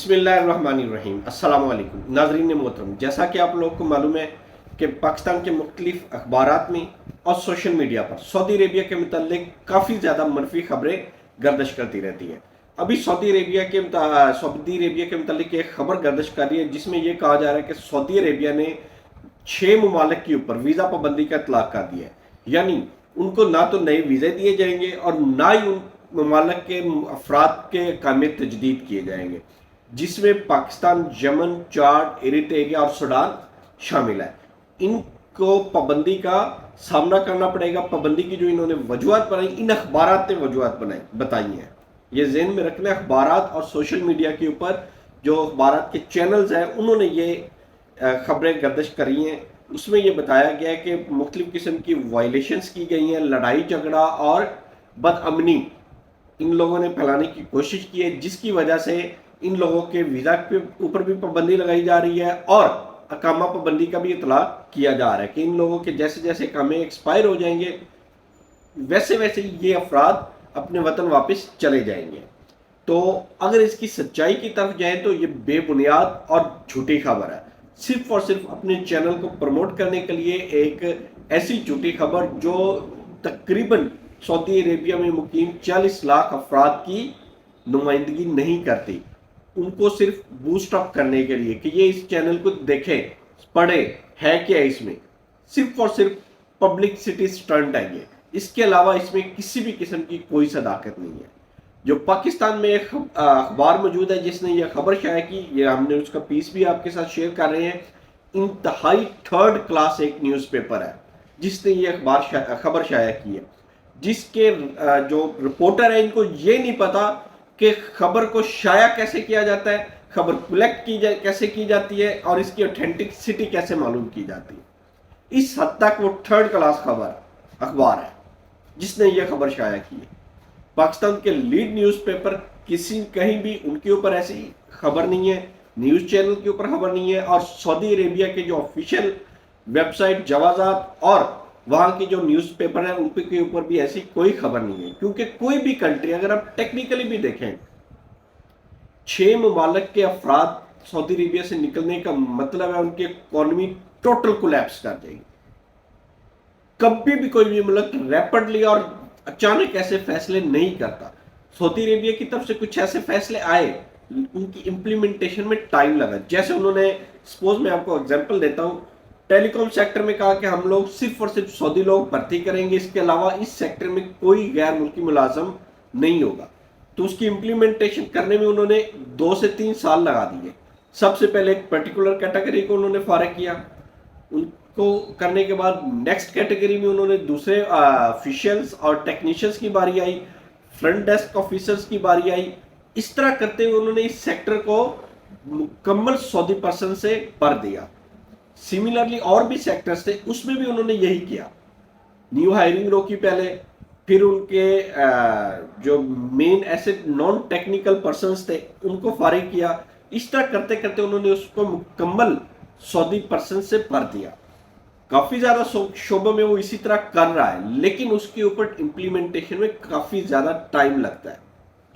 बिस्मिल्लाहिर्रहमानिर्रहीम। अस्सलाम वालेकुम नाज़रीन मोहतरम, जैसा कि आप लोग को मालूम है कि पाकिस्तान के मुख्तलिफ अखबारात में और सोशल मीडिया पर सऊदी अरेबिया के मुतालिक काफ़ी ज़्यादा मनफी खबरें गर्दिश करती रहती हैं। अभी सऊदी अरेबिया के मुतालिक एक खबर गर्दिश कर रही है जिसमें यह कहा जा रहा है कि सऊदी अरेबिया ने 6 ममालिक के ऊपर वीज़ा पाबंदी का इतलाक कर दिया है। यानी उनको ना तो नए वीज़े दिए जाएंगे और ना ही उन ममालिक के अफराद के कामे तजदीद किए जाएंगे, जिसमें पाकिस्तान, यमन, चाड, एरिट्रिया और सूडान शामिल है। इनको पाबंदी का सामना करना पड़ेगा। पाबंदी की जो इन्होंने वजूहत बनाई, इन अखबारात ने वजूहत बताई हैं। ये ज़हन में रखना, अखबारात और सोशल मीडिया के ऊपर जो अखबारात के चैनल्स हैं उन्होंने ये खबरें गर्दिश करी हैं। उसमें यह बताया गया है कि मुख्तलिफ किस्म की वायलेशंस की गई हैं, लड़ाई झगड़ा और बदअमनी इन लोगों ने फैलाने की कोशिश की है, जिसकी वजह से इन लोगों के वीज़ा के ऊपर भी पाबंदी लगाई जा रही है और अकामा पाबंदी का भी इतलाक किया जा रहा है कि इन लोगों के जैसे जैसे कामें एक्सपायर हो जाएंगे वैसे वैसे ये अफराद अपने वतन वापस चले जाएंगे। तो अगर इसकी सच्चाई की तरफ जाए तो ये बेबुनियाद और झूठी खबर है, सिर्फ और सिर्फ अपने चैनल को प्रमोट करने के लिए एक ऐसी झूठी खबर जो तकरीबन सऊदी अरेबिया में मुकीम 40 लाख अफराद की नुमाइंदगी नहीं करती, उनको सिर्फ बूस्ट अप करने के लिए कि ये इस चैनल को देखें, पढ़े, है क्या इसमें, सिर्फ और सिर्फ पब्लिसिटी स्टंट है ये। इसके अलावा इसमें किसी भी किस्म की कोई सदाकत नहीं है। जो पाकिस्तान में एक अखबार मौजूद है जिसने ये खबर शाया की, ये हमने उसका पीस भी आपके साथ शेयर कर रहे हैं। इंतहाई थर्ड क्लास एक न्यूज़पेपर है जिसने ये खबर शाया की है, जिसके जो रिपोर्टर है इनको ये नहीं पता कि खबर को शाया कैसे किया जाता है, खबर कलेक्ट कैसे की जाती है और इसकी ऑथेंटिसिटी कैसे मालूम की जाती है। इस हद तक वो थर्ड क्लास अखबार है जिसने ये खबर शाया की है। पाकिस्तान के लीड न्यूज़पेपर कहीं भी उनके ऊपर ऐसी खबर नहीं है, न्यूज़ चैनल के ऊपर खबर नहीं है, और सऊदी अरेबिया के जो ऑफिशियल वेबसाइट जवाजात और वहां के जो न्यूज़पेपर है उन के ऊपर भी ऐसी कोई खबर नहीं है। क्योंकि कोई भी कंट्री, अगर आप टेक्निकली भी देखें, 6 ममालिक के अफराद सऊदी अरेबिया से निकलने का मतलब है उनकी इकोनॉमी टोटल कोलैप्स कर जाएगी। कभी भी कोई भी मुल्क रैपिडली और अचानक ऐसे फैसले नहीं करता। सऊदी अरेबिया की तरफ से कुछ ऐसे फैसले आए, उनकी इंप्लीमेंटेशन में टाइम लगा। जैसे उन्होंने, सपोज मैं आपको एग्जांपल देता हूं, टेलीकॉम सेक्टर में कहा कि हम लोग सिर्फ और सिर्फ सऊदी लोग भर्ती करेंगे, इसके अलावा इस सेक्टर में कोई गैर मुल्की मुलाजम नहीं होगा। तो उसकी इंप्लीमेंटेशन करने में उन्होंने 2 से 3 साल लगा दिए। सबसे पहले एक पर्टिकुलर कैटेगरी को उन्होंने फारिग किया, उनको करने के बाद नेक्स्ट कैटेगरी में उन्होंने दूसरे ऑफिशियल्स और टेक्नीशियंस की बारी आई, फ्रंट डेस्क ऑफिसर्स की बारी आई। इस तरह करते हुए उन्होंने इस सेक्टर को मुकम्मल सऊदी पर्सन से भर दिया। सिमिलरली और भी सेक्टर्स थे, उसमें भी उन्होंने यही किया। न्यू हायरिंग रोकी पहले, फिर उनके जो मेन ऐसे नॉन टेक्निकल पर्सन्स थे उनको फारिग किया। इस तरह करते करते उन्होंने उसको मुकम्मल सऊदी पर्सन से भर दिया। काफी ज्यादा शोबों में वो इसी तरह कर रहा है, लेकिन उसके ऊपर इंप्लीमेंटेशन में काफी ज्यादा टाइम लगता है।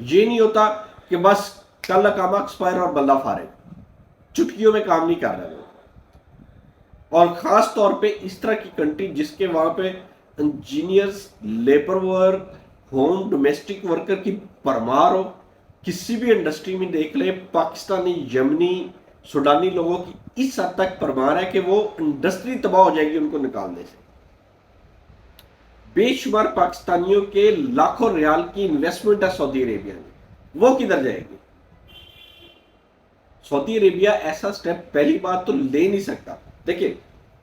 ये नहीं होता कि बस कल अकामा एक्सपायर और बंदा फारिग, चुटकियों में काम नहीं कर रहा है। और खास तौर पे इस तरह की कंट्री जिसके वहां पे engineers, labour work, home domestic worker की परमार हो। किसी भी इंडस्ट्री में देख ले, पाकिस्तानी, यमनी, सूडानी लोगों की इस हद तक परमार है कि वो इंडस्ट्री तबाह हो जाएगी उनको निकालने से। बेशुमार पाकिस्तानियों के लाखों रियाल की इन्वेस्टमेंट है सऊदी अरेबिया में, वो किधर जाएगी? सऊदी अरेबिया ऐसा स्टेप पहली बात तो ले नहीं सकता। देखिए,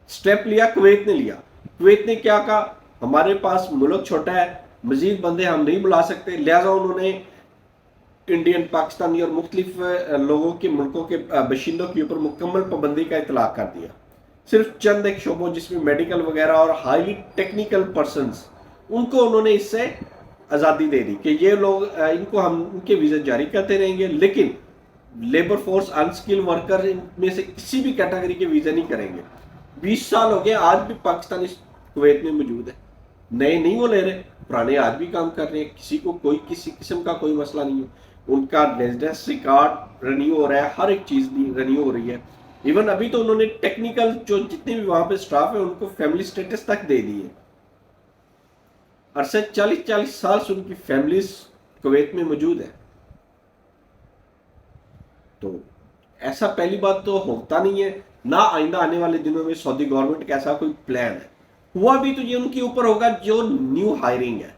स्टेप लिया कुवैत ने लिया। कुवैत ने क्या कहा, हमारे पास मुल्क छोटा है, मजीद बंदे हम नहीं बुला सकते, लिहाजा उन्होंने इंडियन, पाकिस्तानी और मुख्तलिफ लोगों के मुल्कों के बशिंदों के ऊपर मुकम्मल पाबंदी का इतलाक कर दिया। सिर्फ चंद एक शोबों जिसमें मेडिकल वगैरह और हाईली टेक्निकल पर्सनस, उनको उन्होंने इससे आज़ादी दे दी कि ये लोग, इनको हम उनके वीज़े जारी करते रहेंगे, लेकिन लेबर फोर्स, अनस्किल्ड वर्कर, इनमें से किसी भी कैटेगरी के वीज़े नहीं करेंगे। 20 साल हो गए, आज भी पाकिस्तानी कुवैत में मौजूद है। नए नहीं वो ले रहे, पुराने आज भी काम कर रहे हैं, किसी को कोई किसी किस्म का कोई मसला नहीं है। ان کا ریزیڈنسی کارڈ رینیو ہو رہا ہے, ہر ایک چیز بھی رینیو ہو رہی ہے. ایون ابھی تو انہوں نے ٹیکنیکل جو جتنے بھی وہاں پہ سٹاف ہے ان کو فیملی سٹیٹس تک دے دی ہے. عرصہ 40 سال سے ان کی فیملیز کویت میں موجود ہے. تو ایسا پہلی بات تو ہوتا نہیں ہے, نہ آئندہ آنے والے دنوں میں سعودی گورنمنٹ کا ایسا کوئی پلان ہے. ہوا بھی تو یہ ان کے اوپر ہوگا جو نیو ہائرنگ ہے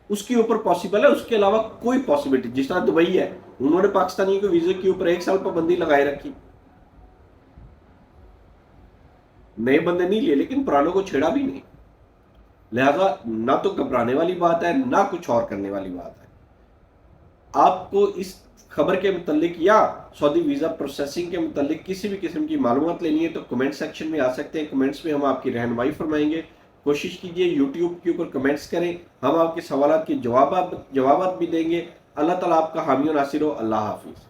اس کے اوپر پاسبل ہے, اس کے علاوہ کوئی پاسبلٹی. جس طرح دبئی ہے, انہوں نے پاکستانیوں کے ویزے کے اوپر 1 سال پابندی لگائے رکھی, نئے بندے نہیں لیے لیکن پرانوں کو چھیڑا بھی نہیں. لہذا نہ تو گھبرانے والی بات ہے نہ کچھ اور کرنے والی بات ہے. آپ کو اس خبر کے متعلق یا سعودی ویزا پروسیسنگ کے متعلق کسی بھی قسم کی معلومات لینی ہے تو کمنٹ سیکشن میں آ سکتے ہیں. کمنٹس میں ہم آپ کی رہنمائی فرمائیں گے. کوشش کیجئے یوٹیوب کے اوپر کمنٹس کریں, ہم آپ کے سوالات کے جوابات بھی دیں گے. اللہ تعالیٰ آپ کا حامی و ناصر ہو. اللہ حافظ.